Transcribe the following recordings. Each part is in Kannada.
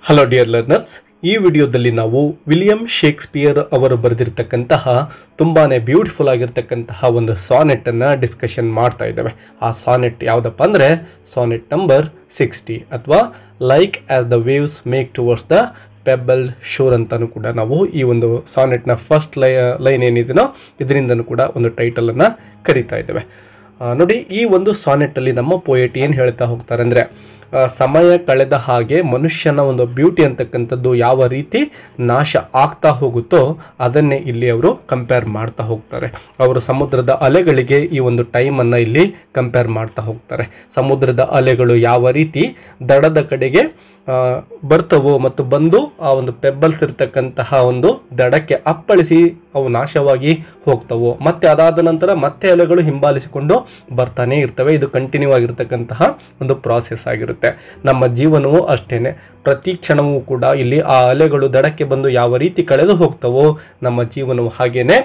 ಹಲೋ ಡಿಯರ್ ಲರ್ನರ್ಸ್, ಈ ವಿಡಿಯೋದಲ್ಲಿ ನಾವು ವಿಲಿಯಂ ಶೇಕ್ಸ್ಪಿಯರ್ ಅವರು ಬರೆದಿರ್ತಕ್ಕಂತಹ ತುಂಬಾನೇ ಬ್ಯೂಟಿಫುಲ್ ಆಗಿರ್ತಕ್ಕಂತಹ ಒಂದು ಸಾನೆಟ್ ಅನ್ನ ಡಿಸ್ಕಷನ್ ಮಾಡ್ತಾ ಇದ್ದೇವೆ. ಆ ಸಾನೆಟ್ ಯಾವುದಪ್ಪ ಅಂದ್ರೆ ಸಾನೆಟ್ ನಂಬರ್ 60 ಅಥವಾ like as the waves make towards the pebble sure ಅಂತಾನು ಕೂಡ ನಾವು ಈ ಒಂದು ಸಾನೆಟ್ನ ಫಸ್ಟ್ ಲೈನ್ ಏನಿದೆನೋ ಇದರಿಂದನೂ ಕೂಡ ಒಂದು ಟೈಟಲ್ ಅನ್ನ ಕರಿತಾ ಇದ್ದೇವೆ. ನೋಡಿ, ಈ ಒಂದು ಸಾನೆಟ್ ಅಲ್ಲಿ ನಮ್ಮ ಪೋಯೆಟ್ ಏನು ಹೇಳ್ತಾ ಹೋಗ್ತಾರೆ ಅಂದ್ರೆ, ಸಮಯ ಕಳೆದ ಹಾಗೆ ಮನುಷ್ಯನ ಒಂದು ಬ್ಯೂಟಿ ಅಂತಕ್ಕಂಥದ್ದು ಯಾವ ರೀತಿ ನಾಶ ಆಗ್ತಾ ಹೋಗುತ್ತೋ ಅದನ್ನೇ ಇಲ್ಲಿ ಅವರು ಕಂಪೇರ್ ಮಾಡ್ತಾ ಹೋಗ್ತಾರೆ. ಅವರು ಸಮುದ್ರದ ಅಲೆಗಳಿಗೆ ಈ ಒಂದು ಟೈಮನ್ನು ಇಲ್ಲಿ ಕಂಪೇರ್ ಮಾಡ್ತಾ ಹೋಗ್ತಾರೆ. ಸಮುದ್ರದ ಅಲೆಗಳು ಯಾವ ರೀತಿ ದಡದ ಕಡೆಗೆ ಬರ್ತವೋ ಮತ್ತು ಬಂದು ಆ ಒಂದು ಪೆಬ್ಬಲ್ಸ್ ಇರ್ತಕ್ಕಂತಹ ಒಂದು ದಡಕ್ಕೆ ಅಪ್ಪಳಿಸಿ ಅವು ನಾಶವಾಗಿ ಹೋಗ್ತವೋ, ಮತ್ತೆ ಅದಾದ ನಂತರ ಮತ್ತೆ ಅಲೆಗಳು ಹಿಂಬಾಲಿಸಿಕೊಂಡು ಬರ್ತಾನೆ ಇರ್ತವೆ. ಇದು ಕಂಟಿನ್ಯೂ ಆಗಿರ್ತಕ್ಕಂತಹ ಒಂದು ಪ್ರಾಸೆಸ್ ಆಗಿರುತ್ತೆ. ನಮ್ಮ ಜೀವನವೂ ಅಷ್ಟೇನೆ, ಪ್ರತಿ ಕ್ಷಣವೂ ಕೂಡ ಇಲ್ಲಿ ಆ ಅಲೆಗಳು ದಡಕ್ಕೆ ಬಂದು ಯಾವ ರೀತಿ ಕಳೆದು ಹೋಗ್ತವೋ ನಮ್ಮ ಜೀವನವು ಹಾಗೇನೆ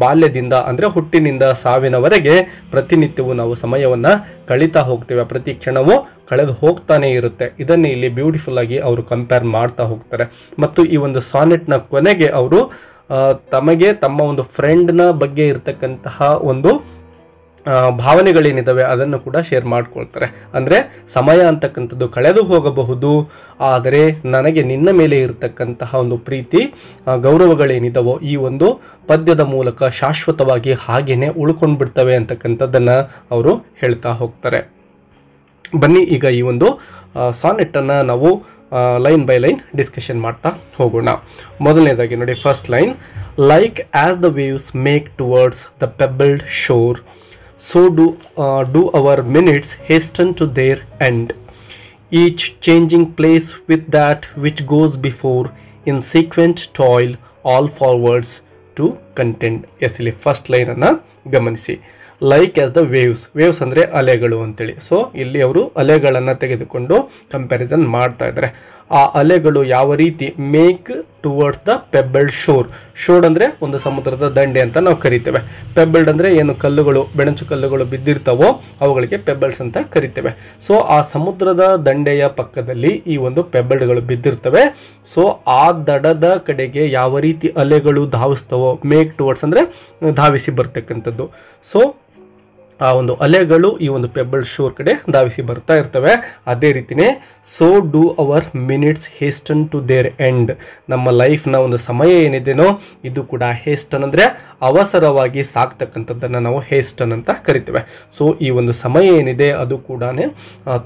ಬಾಲ್ಯದಿಂದ ಅಂದರೆ ಹುಟ್ಟಿನಿಂದ ಸಾವಿನವರೆಗೆ ಪ್ರತಿನಿತ್ಯವೂ ನಾವು ಸಮಯವನ್ನು ಕಳೀತಾ ಹೋಗ್ತೇವೆ. ಪ್ರತಿ ಕ್ಷಣವೂ ಕಳೆದು ಹೋಗ್ತಾನೆ ಇರುತ್ತೆ. ಇದನ್ನೇ ಇಲ್ಲಿ ಬ್ಯೂಟಿಫುಲ್ ಆಗಿ ಅವರು ಕಂಪೇರ್ ಮಾಡ್ತಾ ಹೋಗ್ತಾರೆ. ಮತ್ತು ಈ ಒಂದು ಸಾನೆಟ್ನ ಕೊನೆಗೆ ಅವರು ತಮಗೆ ತಮ್ಮ ಒಂದು ಫ್ರೆಂಡ್ನ ಬಗ್ಗೆ ಇರತಕ್ಕಂತಹ ಒಂದು ಭಾವನೆಗಳೇನಿದ್ದಾವೆ ಅದನ್ನು ಕೂಡ ಶೇರ್ ಮಾಡ್ಕೊಳ್ತಾರೆ. ಅಂದರೆ ಸಮಯ ಅಂತಕ್ಕಂಥದ್ದು ಕಳೆದು ಹೋಗಬಹುದು, ಆದರೆ ನನಗೆ ನಿನ್ನ ಮೇಲೆ ಇರತಕ್ಕಂತಹ ಒಂದು ಪ್ರೀತಿ ಗೌರವಗಳೇನಿದ್ದಾವೋ ಈ ಒಂದು ಪದ್ಯದ ಮೂಲಕ ಶಾಶ್ವತವಾಗಿ ಹಾಗೇನೆ ಉಳ್ಕೊಂಡು ಬಿಡ್ತವೆ ಅಂತಕ್ಕಂಥದ್ದನ್ನು ಅವರು ಹೇಳ್ತಾ ಹೋಗ್ತಾರೆ. ಬನ್ನಿ ಈಗ ಈ ಒಂದು ಸಾನೆಟ್ಟನ್ನು ನಾವು ಲೈನ್ ಬೈ ಲೈನ್ ಡಿಸ್ಕಷನ್ ಮಾಡ್ತಾ ಹೋಗೋಣ. ಮೊದಲನೇದಾಗಿ ನೋಡಿ, first line, like as the waves make towards the pebbled shore, so do our minutes hasten to their end, each changing place with that which goes before, in sequent toil all forwards to contend. Yes, ಇಲ್ಲಿ ಫಸ್ಟ್ ಲೈನ್ ಅನ್ನ ಗಮನಿಸಿ. ಲೈಕ್ ಆಸ್ ದ ವೇವ್ಸ್ ಅಂದರೆ ಅಲೆಗಳು ಅಂತೇಳಿ. ಸೊ ಇಲ್ಲಿ ಅವರು ಅಲೆಗಳನ್ನು ತೆಗೆದುಕೊಂಡು ಕಂಪ್ಯಾರಿಸನ್ ಮಾಡ್ತಾ ಇದ್ದಾರೆ. ಆ ಅಲೆಗಳು ಯಾವ ರೀತಿ make towards the pebbled sure ಅಂದರೆ ಒಂದು ಸಮುದ್ರದ ದಂಡೆ ಅಂತ ನಾವು ಕರಿತೇವೆ. ಪೆಬಲ್ಡ್ ಅಂದರೆ ಏನು ಕಲ್ಲುಗಳು, ಬೆಣಚು ಕಲ್ಲುಗಳು ಬಿದ್ದಿರ್ತಾವೋ ಅವುಗಳಿಗೆ ಪೆಬಲ್ಸ್ ಅಂತ ಕರಿತೇವೆ. ಸೊ ಆ ಸಮುದ್ರದ ದಂಡೆಯ ಪಕ್ಕದಲ್ಲಿ ಈ ಒಂದು ಪೆಬಲ್ಡ್ಗಳು ಬಿದ್ದಿರ್ತವೆ. ಸೊ ಆ ದಡದ ಕಡೆಗೆ ಯಾವ ರೀತಿ ಅಲೆಗಳು ಧಾವಿಸ್ತವೋ, ಮೇಕ್ ಟುವರ್ಡ್ಸ್ ಅಂದರೆ ಧಾವಿಸಿ ಬರ್ತಕ್ಕಂಥದ್ದು. ಸೊ ಆ ಒಂದು ಅಲೆಗಳು ಈ ಒಂದು ಪೆಬಲ್ಡ್ ಶೋರ್ ಕಡೆ ಧಾವಿಸಿ ಬರ್ತಾ ಇರ್ತವೆ. ಅದೇ ರೀತಿಯೇ so do our minutes hasten to their end, ನಮ್ಮ ಲೈಫ್ನ ಒಂದು ಸಮಯ ಏನಿದೆನೋ ಇದು ಕೂಡ ಹೇಸ್ಟನ್ ಅಂದರೆ ಅವಸರವಾಗಿ ಸಾಕ್ತಕ್ಕಂಥದ್ದನ್ನು ನಾವು ಹೇಸ್ಟನ್ ಅಂತ ಕರಿತೇವೆ. ಸೊ ಈ ಒಂದು ಸಮಯ ಏನಿದೆ ಅದು ಕೂಡ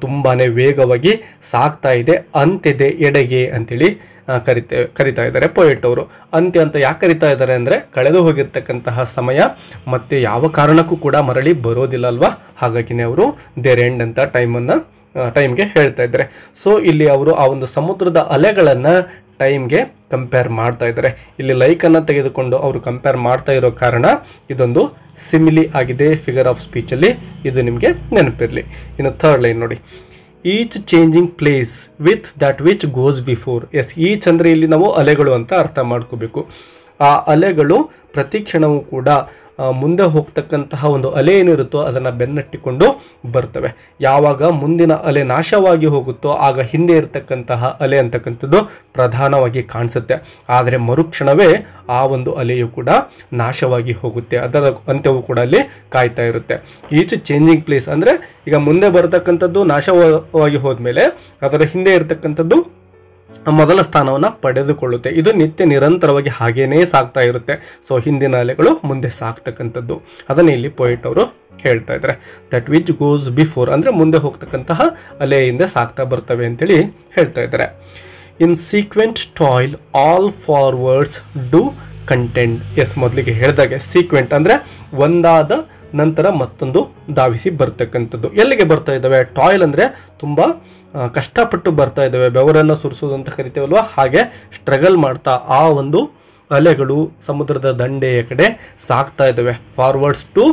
ತುಂಬಾ ವೇಗವಾಗಿ ಸಾಕ್ತಾ ಇದೆ, ಅಂತ್ಯದೆ ಎಡೆಗೆ ಅಂತೇಳಿ ಕರಿತಾ ಇದ್ದಾರೆ ಪೊಯೆಟ್ ಅವರು. ಅಂತ್ಯ ಅಂತ ಯಾಕೆ ಕರಿತಾ ಇದ್ದಾರೆ ಅಂದರೆ, ಕಳೆದು ಹೋಗಿರ್ತಕ್ಕಂತಹ ಸಮಯ ಮತ್ತೆ ಯಾವ ಕಾರಣಕ್ಕೂ ಕೂಡ ಮರಳಿ ಬರೋದಿಲ್ಲ ಅಲ್ವಾ, ಹಾಗಾಗಿನೇ ಅವರು ದೇರ್ ಎಂಡ್ ಅಂತ ಟೈಮ್ಗೆ ಹೇಳ್ತಾ ಇದ್ದಾರೆ. ಸೊ ಇಲ್ಲಿ ಅವರು ಆ ಒಂದು ಸಮುದ್ರದ ಅಲೆಗಳನ್ನು ಟೈಮ್ಗೆ ಕಂಪೇರ್ ಮಾಡ್ತಾ ಇದ್ದಾರೆ. ಇಲ್ಲಿ ಲೈಕನ್ನು ತೆಗೆದುಕೊಂಡು ಅವರು ಕಂಪೇರ್ ಮಾಡ್ತಾ ಇರೋ ಕಾರಣ ಇದೊಂದು ಸಿಮಿಲಿ ಆಗಿದೆ ಫಿಗರ್ ಆಫ್ ಸ್ಪೀಚಲ್ಲಿ, ಇದು ನಿಮಗೆ ನೆನಪಿರಲಿ. ಇನ್ನು ಥರ್ಡ್ ಲೈನ್ ನೋಡಿ, each changing place with that which goes before. Yes, each ಅಂದರೆ ಇಲ್ಲಿ ನಾವು ಅಲೆಗಳು ಅಂತ ಅರ್ಥ ಮಾಡ್ಕೋಬೇಕು. ಆ ಅಲೆಗಳು ಪ್ರತಿ ಕ್ಷಣವೂ ಕೂಡ ಮುಂದೆ ಹೋಗ್ತಕ್ಕಂತಹ ಒಂದು ಅಲೆ ಏನಿರುತ್ತೋ ಅದನ್ನು ಬೆನ್ನಟ್ಟಿಕೊಂಡು ಬರ್ತವೆ. ಯಾವಾಗ ಮುಂದಿನ ಅಲೆ ನಾಶವಾಗಿ ಹೋಗುತ್ತೋ ಆಗ ಹಿಂದೆ ಇರತಕ್ಕಂತಹ ಅಲೆ ಅಂತಕ್ಕಂಥದ್ದು ಪ್ರಧಾನವಾಗಿ ಕಾಣಿಸುತ್ತೆ. ಆದರೆ ಮರುಕ್ಷಣವೇ ಆ ಒಂದು ಅಲೆಯು ಕೂಡ ನಾಶವಾಗಿ ಹೋಗುತ್ತೆ, ಅದರ ಅಂತ್ಯವು ಕೂಡ ಅಲ್ಲಿ ಕಾಯ್ತಾ ಇರುತ್ತೆ. ಈಚ್ ಚೇಂಜಿಂಗ್ ಪ್ಲೇಸ್ ಅಂದರೆ ಈಗ ಮುಂದೆ ಬರತಕ್ಕಂಥದ್ದು ನಾಶವಾಗಿ ಹೋದ್ಮೇಲೆ ಅದರ ಹಿಂದೆ ಇರತಕ್ಕಂಥದ್ದು ಮೊದಲ ಸ್ಥಾನವನ್ನು ಪಡೆದುಕೊಳ್ಳುತ್ತೆ. ಇದು ನಿತ್ಯ ನಿರಂತರವಾಗಿ ಹಾಗೇನೇ ಸಾಗ್ತಾ ಇರುತ್ತೆ. ಸೊ ಹಿಂದಿನ ಅಲೆಗಳು ಮುಂದೆ ಸಾಕ್ತಕ್ಕಂಥದ್ದು, ಅದನ್ನೇ ಇಲ್ಲಿ ಪೊಯೆಟ್ ಅವರು ಹೇಳ್ತಾ ಇದ್ದಾರೆ. ದಟ್ ವಿಚ್ ಗೋಸ್ ಬಿಫೋರ್ ಅಂದರೆ ಮುಂದೆ ಹೋಗ್ತಕ್ಕಂತಹ ಅಲೆಯಿಂದ ಸಾಕ್ತಾ ಬರ್ತವೆ ಅಂತೇಳಿ ಹೇಳ್ತಾ ಇದ್ದಾರೆ. In sequent toil all forwards do contend. Yes, ಮೊದಲಿಗೆ ಹೇಳಿದಾಗೆ ಸೀಕ್ವೆಂಟ್ ಅಂದರೆ ಒಂದಾದ ನಂತರ ಮತ್ತೊಂದು ಧಾವಿಸಿ ಬರ್ತಕ್ಕಂಥದ್ದು. ಎಲ್ಲಿಗೆ ಬರ್ತಾ ಇದ್ದಾವೆ? ಟಾಯ್ಲ್ ಅಂದರೆ ತುಂಬ ಕಷ್ಟಪಟ್ಟು ಬರ್ತಾ ಇದ್ದಾವೆ, ಬೆವರನ್ನು ಸುರಿಸೋದು ಅಂತ ಕರಿತೇವಲ್ವ, ಹಾಗೆ ಸ್ಟ್ರಗಲ್ ಮಾಡ್ತಾ ಆ ಒಂದು ಅಲೆಗಳು ಸಮುದ್ರದ ದಂಡೆಯ ಕಡೆ ಸಾಕ್ತಾ ಇದ್ದಾವೆ. ಫಾರ್ವರ್ಡ್ಸ್ ಟು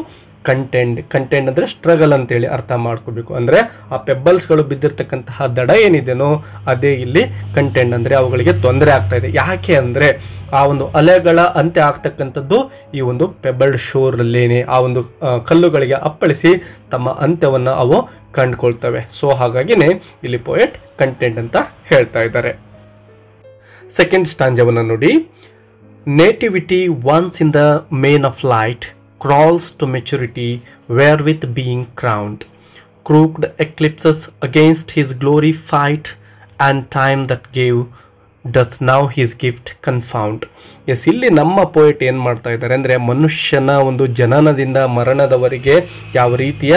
ಕಂಟೆಂಡ್ ಅಂದರೆ ಸ್ಟ್ರಗಲ್ ಅಂತೇಳಿ ಅರ್ಥ ಮಾಡ್ಕೋಬೇಕು. ಅಂದರೆ ಆ ಪೆಬ್ಬಲ್ಸ್ಗಳು ಬಿದ್ದಿರ್ತಕ್ಕಂತಹ ದಡ ಏನಿದೆನೋ ಅದೇ ಇಲ್ಲಿ ಕಂಟೆಂಡ್ ಅಂದರೆ ಅವುಗಳಿಗೆ ತೊಂದರೆ ಆಗ್ತಾ ಇದೆ. ಯಾಕೆ ಅಂದರೆ ಆ ಒಂದು ಅಲೆಗಳ ಅಂತ್ಯ ಆಗ್ತಕ್ಕಂಥದ್ದು ಈ ಒಂದು ಪೆಬಲ್ಡ್ ಶೋರಲ್ಲೇನೆ ಆ ಒಂದು ಕಲ್ಲುಗಳಿಗೆ ಅಪ್ಪಳಿಸಿ ತಮ್ಮ ಅಂತ್ಯವನ್ನು ಅವು ಕಂಡುಕೊಳ್ತವೆ. ಸೊ ಹಾಗಾಗಿನೇ ಇಲ್ಲಿ ಪೊಯೆಟ್ ಕಂಟೆಂಟ್ ಅಂತ ಹೇಳ್ತಾ ಇದ್ದಾರೆ. ಸೆಕೆಂಡ್ ಸ್ಟಾಂಜವನ್ನು ನೋಡಿ. Nativity once in the main of light crawls to maturity wherewith being crowned. Crooked eclipses against his glory fight, and time that gave doth now his gift confound. Yes, ಇಲ್ಲಿ ನಮ್ಮ ಪೋಯೆಟ್ ಏನು ಮಾಡ್ತಾ ಇದ್ದಾರೆ ಅಂದರೆ, ಮನುಷ್ಯನ ಒಂದು ಜನನದಿಂದ ಮರಣದವರೆಗೆ ಯಾವ ರೀತಿಯ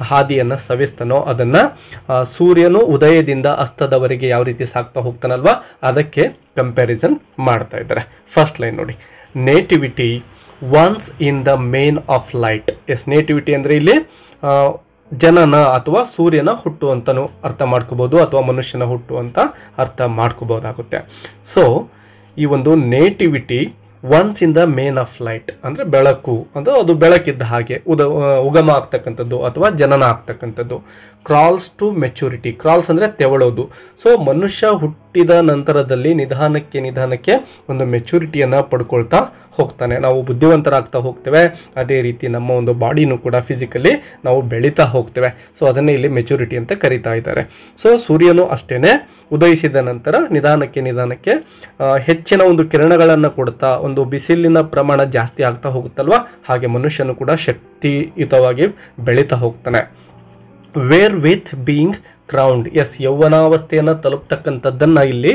ಹಾದಿಯನ್ನು ಸವಿಸ್ತಾನೋ ಅದನ್ನು ಸೂರ್ಯನು ಉದಯದಿಂದ ಅಸ್ತದವರೆಗೆ ಯಾವ ರೀತಿ ಸಾಕ್ತಾ ಹೋಗ್ತಾನಲ್ವ ಅದಕ್ಕೆ ಕಂಪ್ಯಾರಿಸನ್ ಮಾಡ್ತಾ ಇದ್ದಾರೆ. ಫಸ್ಟ್ ಲೈನ್ ನೋಡಿ, nativity once in the main of light. Yes, nativity ಅಂದರೆ ಇಲ್ಲಿ ಜನನ ಅಥವಾ ಸೂರ್ಯನ ಹುಟ್ಟು ಅಂತಲೂ ಅರ್ಥ ಮಾಡ್ಕೋಬೋದು, ಅಥವಾ ಮನುಷ್ಯನ ಹುಟ್ಟು ಅಂತ ಅರ್ಥ ಮಾಡ್ಕೋಬೋದಾಗುತ್ತೆ. ಸೊ ಈ ಒಂದು nativity once in the main of light ಅಂದರೆ ಬೆಳಕು, ಅಂದರೆ ಅದು ಬೆಳಕಿದ್ದ ಹಾಗೆ ಉಗಮ ಆಗ್ತಕ್ಕಂಥದ್ದು ಅಥವಾ ಜನನ ಆಗ್ತಕ್ಕಂಥದ್ದು. ಕ್ರಾಲ್ಸ್ ಟು ಮೆಚುರಿಟಿ, ಕ್ರಾಲ್ಸ್ ಅಂದರೆ ತೆವಳೋದು. ಸೊ ಮನುಷ್ಯ ಹುಟ್ಟಿದ ನಂತರದಲ್ಲಿ ನಿಧಾನಕ್ಕೆ ಒಂದು ಮೆಚುರಿಟಿಯನ್ನು ಪಡ್ಕೊಳ್ತಾ ಹೋಗ್ತಾನೆ. ನಾವು ಬುದ್ಧಿವಂತರಾಗ್ತಾ ಹೋಗ್ತೇವೆ, ಅದೇ ರೀತಿ ನಮ್ಮ ಒಂದು ಬಾಡಿನೂ ಕೂಡ ಫಿಸಿಕಲಿ ನಾವು ಬೆಳೀತಾ ಹೋಗ್ತೇವೆ. ಸೊ ಅದನ್ನೇ ಇಲ್ಲಿ ಮೆಚುರಿಟಿ ಅಂತ ಕರೀತಾ ಇದ್ದಾರೆ. ಸೊ ಸೂರ್ಯನು ಅಷ್ಟೇ ಉದಯಿಸಿದ ನಂತರ ನಿಧಾನಕ್ಕೆ ಹೆಚ್ಚಿನ ಒಂದು ಕಿರಣಗಳನ್ನು ಕೊಡ್ತಾ ಒಂದು ಬಿಸಿಲಿನ ಪ್ರಮಾಣ ಜಾಸ್ತಿ ಆಗ್ತಾ ಹೋಗುತ್ತಲ್ವ, ಹಾಗೆ ಮನುಷ್ಯನು ಕೂಡ ಶಕ್ತಿಯುತವಾಗಿ ಬೆಳೀತಾ ಹೋಗ್ತಾನೆ. Wherewith being crowned. Yes, ಯೌವನಾವಸ್ಥೆಯನ್ನು ತಲುಪ್ತಕ್ಕಂಥದ್ದನ್ನು ಇಲ್ಲಿ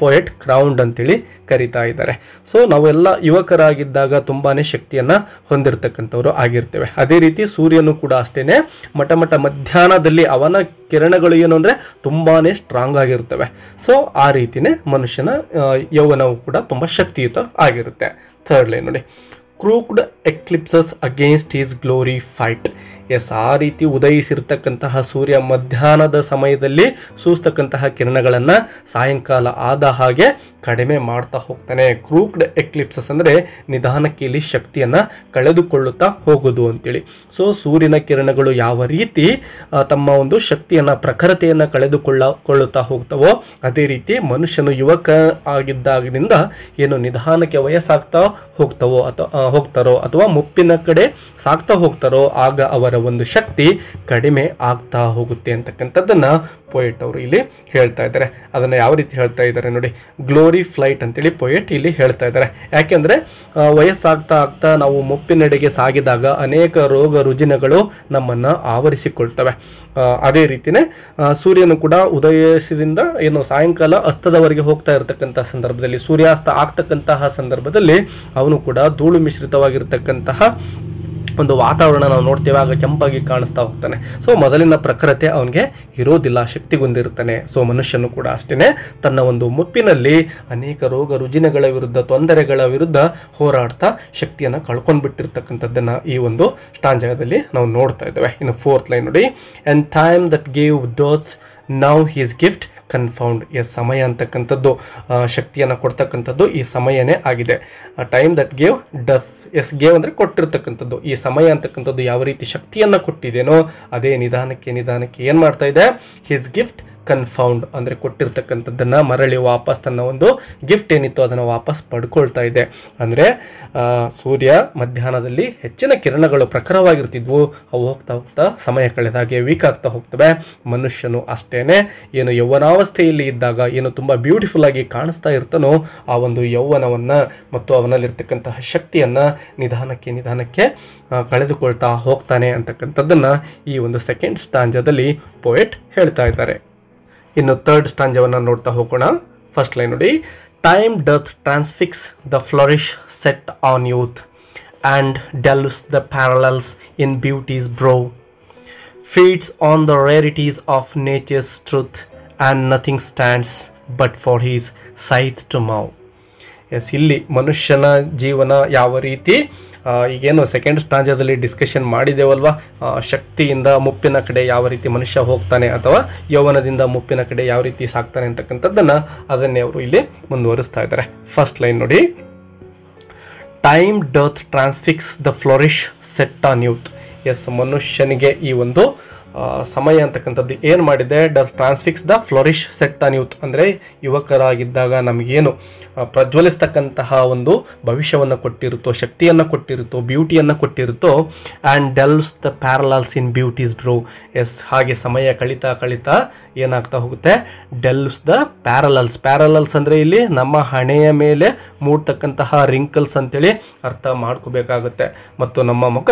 ಪೋಯೆಟ್ ಕ್ರೌಂಡ್ ಅಂತೇಳಿ ಕರೀತಾ ಇದ್ದಾರೆ. ಸೊ ನಾವೆಲ್ಲ ಯುವಕರಾಗಿದ್ದಾಗ ತುಂಬಾ ಶಕ್ತಿಯನ್ನು ಹೊಂದಿರತಕ್ಕಂಥವ್ರು ಆಗಿರ್ತೇವೆ. ಅದೇ ರೀತಿ ಸೂರ್ಯನು ಕೂಡ ಅಷ್ಟೇ ಮಧ್ಯಾಹ್ನದಲ್ಲಿ ಅವನ ಕಿರಣಗಳು ಏನು ಅಂದರೆ ತುಂಬಾ ಸ್ಟ್ರಾಂಗ್ ಆಗಿರ್ತವೆ. ಸೊ ಆ ರೀತಿಯೇ ಮನುಷ್ಯನ ಯೌವನವು ಕೂಡ ತುಂಬ ಶಕ್ತಿಯುತ ಆಗಿರುತ್ತೆ. ಥರ್ಡ್ ಲೈನ್ ನೋಡಿ, crooked eclipses against his glory fight. Yes, ಆ ರೀತಿ ಉದಯಿಸಿರ್ತಕ್ಕಂತಹ ಸೂರ್ಯ ಮಧ್ಯಾಹ್ನದ ಸಮಯದಲ್ಲಿ ಸೂಸ್ತಕ್ಕಂತಹ ಕಿರಣಗಳನ್ನು ಸಾಯಂಕಾಲ ಆದ ಹಾಗೆ ಕಡಿಮೆ ಮಾಡ್ತಾ ಹೋಗ್ತಾನೆ. ಕ್ರೂಕ್ಡ್ ಎಕ್ಲಿಪ್ಸಸ್ ಅಂದರೆ ನಿಧಾನಕ್ಕೆ ಇಲ್ಲಿ ಶಕ್ತಿಯನ್ನು ಕಳೆದುಕೊಳ್ಳುತ್ತಾ ಹೋಗೋದು ಅಂತೇಳಿ. ಸೊ ಸೂರ್ಯನ ಕಿರಣಗಳು ಯಾವ ರೀತಿ ತಮ್ಮ ಒಂದು ಶಕ್ತಿಯನ್ನು ಪ್ರಖರತೆಯನ್ನು ಕಳೆದುಕೊಳ್ಳುತ್ತಾ ಹೋಗ್ತವೋ, ಅದೇ ರೀತಿ ಮನುಷ್ಯನು ಯುವಕ ಆಗಿದ್ದಾಗಿನಿಂದ ಏನು ನಿಧಾನಕ್ಕೆ ವಯಸ್ಸಾಗ್ತಾ ಹೋಗ್ತಾರೋ ಅಥವಾ ಮುಪ್ಪಿನ ಕಡೆ ಸಾಕ್ತಾ ಹೋಗ್ತಾರೋ ಆಗ ಅವರ ಒಂದು ಶಕ್ತಿ ಕಡಿಮೆ ಆಗ್ತಾ ಹೋಗುತ್ತೆ ಅಂತಕ್ಕಂಥದ್ದನ್ನ ಪೋಯೆಟ್ ಅವರು ಇಲ್ಲಿ ಹೇಳ್ತಾ ಇದ್ದಾರೆ. ಅದನ್ನು ಯಾವ ರೀತಿ ಹೇಳ್ತಾ ಇದ್ದಾರೆ ನೋಡಿ, ಗ್ಲೋರಿ ಫ್ಲೈಟ್ ಅಂತೇಳಿ ಪೋಯೆಟ್ ಇಲ್ಲಿ ಹೇಳ್ತಾ ಇದ್ದಾರೆ. ಯಾಕೆಂದರೆ ವಯಸ್ಸಾಗ್ತಾ ನಾವು ಮುಪ್ಪಿನೆಡೆಗೆ ಸಾಗಿದಾಗ ಅನೇಕ ರೋಗ ರುಜಿನಗಳು ನಮ್ಮನ್ನು ಆವರಿಸಿಕೊಳ್ತವೆ. ಅದೇ ರೀತಿಯೇ ಸೂರ್ಯನು ಕೂಡ ಉದಯಿಸಿದಿಂದ ಏನು ಸಾಯಂಕಾಲ ಅಸ್ತದವರೆಗೆ ಹೋಗ್ತಾ ಇರತಕ್ಕಂತಹ ಸಂದರ್ಭದಲ್ಲಿ, ಸೂರ್ಯಾಸ್ತ ಆಗ್ತಕ್ಕಂತಹ ಸಂದರ್ಭದಲ್ಲಿ ಅವನು ಕೂಡ ಧೂಳು ಮಿಶ್ರಿತವಾಗಿರ್ತಕ್ಕಂತಹ ಒಂದು ವಾತಾವರಣ ನಾವು ನೋಡ್ತೇವೆ, ಆಗ ಕೆಂಪಾಗಿ ಕಾಣಿಸ್ತಾ ಹೋಗ್ತಾನೆ. ಸೊ ಮೊದಲಿನ ಪ್ರಖರತೆ ಅವನಿಗೆ ಇರೋದಿಲ್ಲ, ಶಕ್ತಿಗೊಂದಿರ್ತಾನೆ. ಸೊ ಮನುಷ್ಯನು ಕೂಡ ಅಷ್ಟೇ ತನ್ನ ಒಂದು ಮುಪ್ಪಿನಲ್ಲಿ ಅನೇಕ ರೋಗ ರುಜಿನಗಳ ವಿರುದ್ಧ, ತೊಂದರೆಗಳ ವಿರುದ್ಧ ಹೋರಾಡ್ತಾ ಶಕ್ತಿಯನ್ನು ಕಳ್ಕೊಂಡು ಬಿಟ್ಟಿರ್ತಕ್ಕಂಥದ್ದನ್ನು ಈ ಒಂದು ಸ್ಟಾಂಜಾದಲ್ಲಿ ನಾವು ನೋಡ್ತಾ ಇದ್ದೇವೆ. ಇನ್ನು ಫೋರ್ತ್ ಲೈನ್ ನೋಡಿ, and time that gave doth now his gift confound. Yes, ಸಮಯ ಅಂತಕ್ಕಂಥದ್ದು ಶಕ್ತಿಯನ್ನು ಕೊಡ್ತಕ್ಕಂಥದ್ದು ಈ ಸಮಯನೇ ಆಗಿದೆ. Time that gave does. Yes, gave ಅಂದರೆ ಕೊಟ್ಟಿರ್ತಕ್ಕಂಥದ್ದು. ಈ ಸಮಯ ಅಂತಕ್ಕಂಥದ್ದು ಯಾವ ರೀತಿ ಶಕ್ತಿಯನ್ನು ಕೊಟ್ಟಿದೇನೋ ಅದೇ ನಿಧಾನಕ್ಕೆ ಏನು ಮಾಡ್ತಾ ಇದೆ, ಹಿಸ್ ಗಿಫ್ಟ್ ಕನ್ಫೌಂಡ್ ಅಂದರೆ ಕೊಟ್ಟಿರ್ತಕ್ಕಂಥದ್ದನ್ನು ಮರಳಿ ವಾಪಸ್ ತನ್ನ ಒಂದು ಗಿಫ್ಟ್ ಏನಿತ್ತು ಅದನ್ನು ವಾಪಸ್ ಪಡ್ಕೊಳ್ತಾ ಇದೆ. ಅಂದರೆ ಸೂರ್ಯ ಮಧ್ಯಾಹ್ನದಲ್ಲಿ ಹೆಚ್ಚಿನ ಕಿರಣಗಳು ಪ್ರಖರವಾಗಿರ್ತಿದ್ವು, ಅವು ಹೋಗ್ತಾ ಸಮಯ ಕಳೆದಾಗೆ ವೀಕ್ ಆಗ್ತಾ ಹೋಗ್ತವೆ. ಮನುಷ್ಯನು ಅಷ್ಟೇ ಏನು ಯೌವನಾವಸ್ಥೆಯಲ್ಲಿ ಇದ್ದಾಗ ಏನು ತುಂಬ ಬ್ಯೂಟಿಫುಲ್ ಆಗಿ ಕಾಣಿಸ್ತಾ ಇರ್ತಾನೋ ಆ ಒಂದು ಯೌವನವನ್ನು ಮತ್ತು ಅವನಲ್ಲಿರ್ತಕ್ಕಂತಹ ಶಕ್ತಿಯನ್ನು ನಿಧಾನಕ್ಕೆ ಕಳೆದುಕೊಳ್ತಾ ಹೋಗ್ತಾನೆ ಅಂತಕ್ಕಂಥದ್ದನ್ನು ಈ ಒಂದು ಸೆಕೆಂಡ್ ಸ್ಟಾಂಜದಲ್ಲಿ ಪೋಯೆಟ್ ಹೇಳ್ತಾ ಇದ್ದಾರೆ. ಇನ್ನು ಥರ್ಡ್ ಸ್ಟಾಂಜವನ್ನು ನೋಡ್ತಾ ಹೋಗೋಣ. ಫಸ್ಟ್ ಲೈನ್ ನೋಡಿ, time doth transfix the flourish set on youth and delves the parallels in beauty's brow, feeds on the rarities of nature's truth and nothing stands but for his scythe to mow. Yes, ಇಲ್ಲಿ ಮನುಷ್ಯನ ಜೀವನ ಯಾವ ರೀತಿ ಈಗೇನು ಸೆಕೆಂಡ್ ಸ್ಟಾಂಜದಲ್ಲಿ ಡಿಸ್ಕಷನ್ ಮಾಡಿದ್ದೇವಲ್ವ, ಶಕ್ತಿಯಿಂದ ಮುಪ್ಪಿನ ಕಡೆ ಯಾವ ರೀತಿ ಮನುಷ್ಯ ಹೋಗ್ತಾನೆ ಅಥವಾ ಯೌವನದಿಂದ ಮುಪ್ಪಿನ ಕಡೆ ಯಾವ ರೀತಿ ಸಾಕ್ತಾನೆ ಅಂತಕ್ಕಂಥದ್ದನ್ನು ಅದನ್ನೇ ಅವರು ಇಲ್ಲಿ ಮುಂದುವರಿಸ್ತಾ ಇದ್ದಾರೆ. ಫಸ್ಟ್ ಲೈನ್ ನೋಡಿ, time doth transfix the flourish set on youth. Yes, ಮನುಷ್ಯನಿಗೆ ಈ ಒಂದು ಸಮಯ ಅಂತಕ್ಕಂಥದ್ದು ಏನು ಮಾಡಿದೆ, does transfix the flourish set on youth, ಅಂದರೆ ಯುವಕರಾಗಿದ್ದಾಗ ನಮಗೇನು ಪ್ರಜ್ವಲಿಸ್ತಕ್ಕಂತಹ ಒಂದು ಭವಿಷ್ಯವನ್ನು ಕೊಟ್ಟಿರುತ್ತೋ, ಶಕ್ತಿಯನ್ನು ಕೊಟ್ಟಿರುತ್ತೋ, ಬ್ಯೂಟಿಯನ್ನು ಕೊಟ್ಟಿರುತ್ತೋ, and delves the parallels in beauty's brow. Yes, ಹಾಗೆ ಸಮಯ ಕಳೀತಾ ಕಳೀತಾ ಏನಾಗ್ತಾ ಹೋಗುತ್ತೆ, ಡೆಲ್ವ್ಸ್ ದ ಪ್ಯಾರಲಲ್ಸ್ ಅಂದರೆ ಇಲ್ಲಿ ನಮ್ಮ ಹಣೆಯ ಮೇಲೆ ಮೂಡ್ತಕ್ಕಂತಹ ರಿಂಕಲ್ಸ್ ಅಂತೇಳಿ ಅರ್ಥ ಮಾಡ್ಕೋಬೇಕಾಗುತ್ತೆ. ಮತ್ತು ನಮ್ಮ ಮುಖ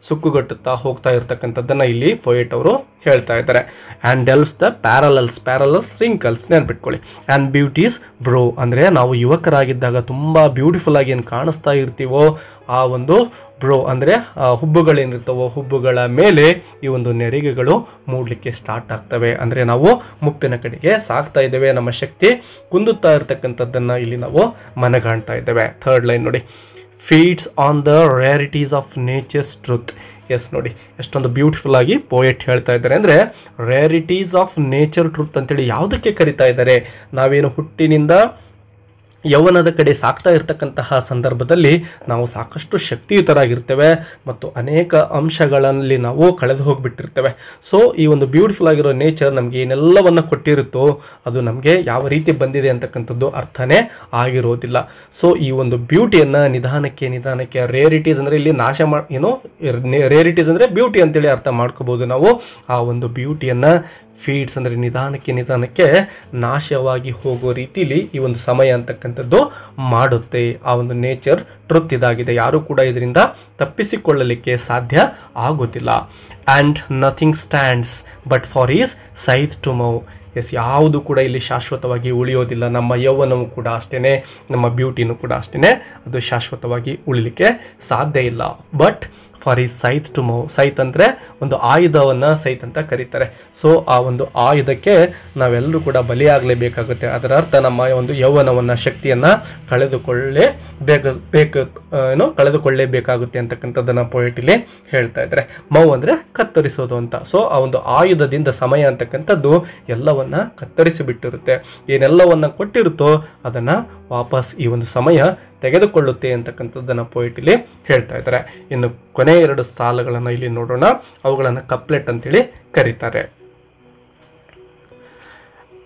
ಸುಕ್ಕುಗಟ್ಟುತ್ತಾ ಹೋಗ್ತಾ ಇರ್ತಕ್ಕಂಥದ್ದನ್ನು ಇಲ್ಲಿ ಪೊಯೆಟ್ ಅವರು ಹೇಳ್ತಾ ಇದ್ದಾರೆ. And delves the parallels wrinkles ನೆನ್ಪಿಟ್ಕೊಳ್ಳಿ. ಆ್ಯಂಡ್ ಬ್ಯೂಟೀಸ್ ಬ್ರೋ ಅಂದರೆ ನಾವು ಯುವಕರಾಗಿದ್ದಾಗ ತುಂಬ ಬ್ಯೂಟಿಫುಲ್ ಆಗಿ ಏನು ಕಾಣಿಸ್ತಾ ಇರ್ತೀವೋ ಆ ಒಂದು ಬ್ರೋ ಅಂದರೆ ಹುಬ್ಬುಗಳೇನಿರ್ತವೋ ಹುಬ್ಬುಗಳ ಮೇಲೆ ಈ ಒಂದು ನೆರಿಗೆಗಳು ಮೂಡಲಿಕ್ಕೆ ಸ್ಟಾರ್ಟ್ ಆಗ್ತವೆ. ಅಂದರೆ ನಾವು ಮುಪ್ಪಿನ ಕಡೆಗೆ ಸಾಗ್ತಾ ಇದ್ದೇವೆ, ನಮ್ಮ ಶಕ್ತಿ ಕುಂದುತ್ತಾ ಇರ್ತಕ್ಕಂಥದ್ದನ್ನು ಇಲ್ಲಿ ನಾವು ಮನಗಾಣ್ತಾ ಇದ್ದೇವೆ. ಥರ್ಡ್ ಲೈನ್ ನೋಡಿ, feeds on the rarities of nature's truth. Yes ನೋಡಿ, ಎಷ್ಟೊಂದು ಬ್ಯೂಟಿಫುಲ್ ಆಗಿ ಪೋಯೆಟ್ ಹೇಳ್ತಾ ಇದ್ದಾರೆ. ಅಂದರೆ ರೇರಿಟೀಸ್ ಆಫ್ ನೇಚರ್ ಟ್ರೂತ್ ಅಂತೇಳಿ ಯಾವುದಕ್ಕೆ ಕರಿತಾ ಇದ್ದಾರೆ, ನಾವೇನು ಹುಟ್ಟಿನಿಂದ ಯೌವನದ ಕಡೆ ಸಾಕ್ತಾ ಇರ್ತಕ್ಕಂತಹ ಸಂದರ್ಭದಲ್ಲಿ ನಾವು ಸಾಕಷ್ಟು ಶಕ್ತಿಯುತರಾಗಿರ್ತೇವೆ ಮತ್ತು ಅನೇಕ ಅಂಶಗಳಲ್ಲಿ ನಾವು ಕಳೆದು ಹೋಗಿಬಿಟ್ಟಿರ್ತೇವೆ. ಸೊ ಈ ಒಂದು ಬ್ಯೂಟಿಫುಲ್ ಆಗಿರೋ ನೇಚರ್ ನಮಗೆ ಏನೆಲ್ಲವನ್ನು ಕೊಟ್ಟಿರುತ್ತೋ ಅದು ನಮಗೆ ಯಾವ ರೀತಿ ಬಂದಿದೆ ಅಂತಕ್ಕಂಥದ್ದು ಅರ್ಥನೇ ಆಗಿರೋದಿಲ್ಲ. ಸೊ ಈ ಒಂದು ಬ್ಯೂಟಿಯನ್ನು ನಿಧಾನಕ್ಕೆ ರೇರಿಟೀಸ್ ಅಂದರೆ ಇಲ್ಲಿ ರೇರಿಟೀಸ್ ಅಂದರೆ ಬ್ಯೂಟಿ ಅಂತೇಳಿ ಅರ್ಥ ಮಾಡ್ಕೋಬಹುದು ನಾವು. ಆ ಒಂದು ಬ್ಯೂಟಿಯನ್ನು ಫೀಡ್ಸ್ ಅಂದರೆ ನಿಧಾನಕ್ಕೆ ನಾಶವಾಗಿ ಹೋಗೋ ರೀತಿಲಿ ಈ ಒಂದು ಸಮಯ ಅಂತಕ್ಕಂಥದ್ದು ಮಾಡುತ್ತೆ. ಆ ಒಂದು ನೇಚರ್ ಟ್ರುತ್ ಇದಾಗಿದೆ, ಯಾರೂ ಕೂಡ ಇದರಿಂದ ತಪ್ಪಿಸಿಕೊಳ್ಳಲಿಕ್ಕೆ ಸಾಧ್ಯ ಆಗೋದಿಲ್ಲ. And nothing stands but for his scythe to move. Yes, ಯಾವುದು ಕೂಡ ಇಲ್ಲಿ ಶಾಶ್ವತವಾಗಿ ಉಳಿಯೋದಿಲ್ಲ. ನಮ್ಮ ಯೌವನವೂ ಕೂಡ ಅಷ್ಟೇ, ನಮ್ಮ ಬ್ಯೂಟಿನೂ ಕೂಡ ಅಷ್ಟೇ, ಅದು ಶಾಶ್ವತವಾಗಿ ಉಳಿಲಿಕ್ಕೆ ಸಾಧ್ಯ ಇಲ್ಲ. But for his scythe to move. Scythe ಅಂದರೆ ಒಂದು ಆಯುಧವನ್ನು ಸೈತ್ ಅಂತ ಕರೀತಾರೆ. ಸೊ ಆ ಒಂದು ಆಯುಧಕ್ಕೆ ನಾವೆಲ್ಲರೂ ಕೂಡ ಬಲಿಯಾಗಲೇಬೇಕಾಗುತ್ತೆ. ಅದರ ಅರ್ಥ ನಮ್ಮ ಒಂದು ಯೌವನವನ್ನು, ಶಕ್ತಿಯನ್ನು ಕಳೆದುಕೊಳ್ಳೇಬೇಕಾಗುತ್ತೆ ಅಂತಕ್ಕಂಥದ್ದನ್ನು ಪೊಯೆಟ್ ಇಲ್ಲಿ ಹೇಳ್ತಾ ಇದ್ದಾರೆ. ಮೌ ಅಂದರೆ ಕತ್ತರಿಸೋದು ಅಂತ. ಸೊ ಆ ಒಂದು ಆಯುಧದಿಂದ ಸಮಯ ಅಂತಕ್ಕಂಥದ್ದು ಎಲ್ಲವನ್ನ ಕತ್ತರಿಸಿ ಬಿಟ್ಟಿರುತ್ತೆ. ಏನೆಲ್ಲವನ್ನ ಕೊಟ್ಟಿರುತ್ತೋ ಅದನ್ನು ವಾಪಸ್ ಈ ಒಂದು ಸಮಯ ತೆಗೆದುಕೊಳ್ಳುತ್ತೆ ಅಂತಕ್ಕಂಥದ್ದನ್ನು ಪೊಯೆಟ್ ಇಲ್ಲಿ ಹೇಳ್ತಾ ಇದ್ದಾರೆ. ಇನ್ನು ಕೊನೆ 2 ಸಾಲುಗಳನ್ನು ಇಲ್ಲಿ ನೋಡೋಣ. ಅವುಗಳನ್ನು ಕಪ್ಲೆಟ್ ಅಂತೇಳಿ ಕರೀತಾರೆ.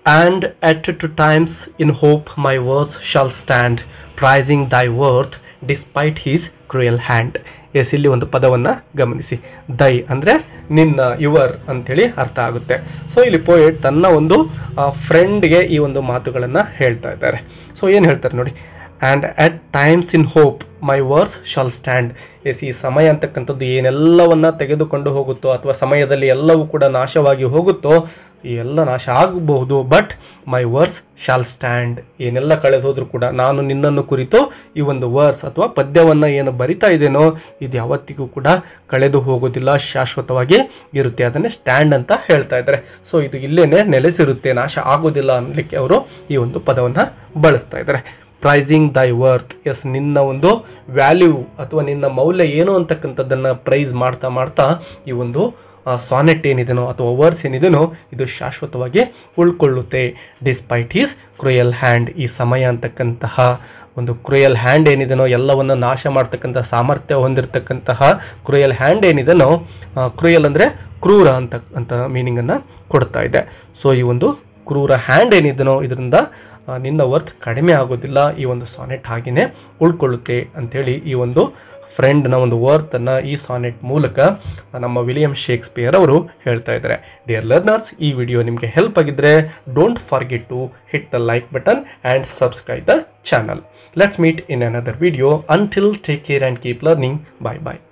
And at 2 times in hope my words shall stand, prizing thy worth despite his cruel hand. Yes, ಇಲ್ಲಿ ಒಂದು ಪದವನ್ನು ಗಮನಿಸಿ. ದೈ ಅಂದರೆ ನಿನ್ನ, ಯುವರ್ ಅಂತೇಳಿ ಅರ್ಥ ಆಗುತ್ತೆ. ಸೊ ಇಲ್ಲಿ ಪೋಯೆಟ್ ತನ್ನ ಒಂದು ಫ್ರೆಂಡ್ಗೆ ಈ ಒಂದು ಮಾತುಗಳನ್ನು ಹೇಳ್ತಾ ಇದ್ದಾರೆ. ಸೊ ಏನು ಹೇಳ್ತಾರೆ ನೋಡಿ, and at times in hope my words shall stand. Yes, ಈ ಸಮಯ ಅಂತಕ್ಕಂಥದ್ದು ಏನೆಲ್ಲವನ್ನ ತೆಗೆದುಕೊಂಡು ಹೋಗುತ್ತೋ ಅಥವಾ ಸಮಯದಲ್ಲಿ ಎಲ್ಲವೂ ಕೂಡ ನಾಶವಾಗಿ ಹೋಗುತ್ತೋ, ಈ ಎಲ್ಲ ನಾಶ ಆಗಬಹುದು. But my words shall stand. ಏನೆಲ್ಲ ಕಳೆದು ಹೋದ್ರೂ ಕೂಡ ನಾನು ನಿನ್ನನ್ನು ಕುರಿತು ಈ ಒಂದು ವರ್ಡ್ಸ್ ಅಥವಾ ಪದ್ಯವನ್ನು ಏನು ಬರಿತಾ ಇದ್ದೇನೋ ಇದು ಯಾವತ್ತಿಗೂ ಕೂಡ ಕಳೆದು ಹೋಗೋದಿಲ್ಲ, ಶಾಶ್ವತವಾಗಿ ಇರುತ್ತೆ. ಅದನ್ನೇ ಸ್ಟ್ಯಾಂಡ್ ಅಂತ ಹೇಳ್ತಾ ಇದ್ದಾರೆ. ಸೊ ಇದು ಇಲ್ಲೇನೆ ನೆಲೆಸಿರುತ್ತೆ, ನಾಶ ಆಗೋದಿಲ್ಲ ಅನ್ನಲಿಕ್ಕೆ ಅವರು ಈ ಒಂದು ಪದವನ್ನು ಬಳಸ್ತಾ ಇದ್ದಾರೆ. ಪ್ರೈಸಿಂಗ್ ದೈ ವರ್ತ್. ಎಸ್, ನಿನ್ನ ಒಂದು ವ್ಯಾಲ್ಯೂ ಅಥವಾ ನಿನ್ನ ಮೌಲ್ಯ ಏನು ಅಂತಕ್ಕಂಥದ್ದನ್ನು ಪ್ರೈಸ್ ಮಾಡ್ತಾ ಈ ಒಂದು ಸಾನೆಟ್ ಏನಿದೆನೋ ಅಥವಾ ವರ್ಡ್ಸ್ ಏನಿದೆನೋ ಇದು ಶಾಶ್ವತವಾಗಿ ಉಳ್ಕೊಳ್ಳುತ್ತೆ. Despite his cruel hand. ಈ ಸಮಯ ಅಂತಕ್ಕಂತಹ ಒಂದು ಕ್ರೂಯಲ್ ಹ್ಯಾಂಡ್ ಏನಿದೆನೋ, ಎಲ್ಲವನ್ನು ನಾಶ ಮಾಡ್ತಕ್ಕಂಥ ಸಾಮರ್ಥ್ಯ ಹೊಂದಿರತಕ್ಕಂತಹ ಕ್ರೂಯಲ್ ಹ್ಯಾಂಡ್ ಏನಿದೆನೋ, ಕ್ರೂಯಲ್ ಅಂದರೆ ಕ್ರೂರ ಅಂತ ಮೀನಿಂಗನ್ನು ಕೊಡ್ತಾ ಇದೆ. ಸೊ ಈ ಒಂದು ಕ್ರೂರ ಹ್ಯಾಂಡ್ ಏನಿದೆನೋ ಇದರಿಂದ ನಿನ್ನ ವರ್ತ್ ಕಡಿಮೆ ಆಗೋದಿಲ್ಲ, ಈ ಒಂದು ಸಾನೆಟ್ ಹಾಗೆಯೇ ಉಳ್ಕೊಳ್ಳುತ್ತೆ ಅಂಥೇಳಿ ಈ ಒಂದು ಫ್ರೆಂಡ್ನ ಒಂದು ವರ್ತನ್ನು ಈ ಸಾನೆಟ್ ಮೂಲಕ ನಮ್ಮ ವಿಲಿಯಂ ಶೇಕ್ಸ್ಪಿಯರ್ ಅವರು ಹೇಳ್ತಾ ಇದ್ದಾರೆ. ಡಿಯರ್ ಲರ್ನರ್ಸ್, ಈ ವಿಡಿಯೋ ನಿಮಗೆ ಹೆಲ್ಪ್ ಆಗಿದ್ದರೆ don't forget to hit the like button and subscribe the channel. Let's meet in another video. Until, take care and keep learning. Bye bye.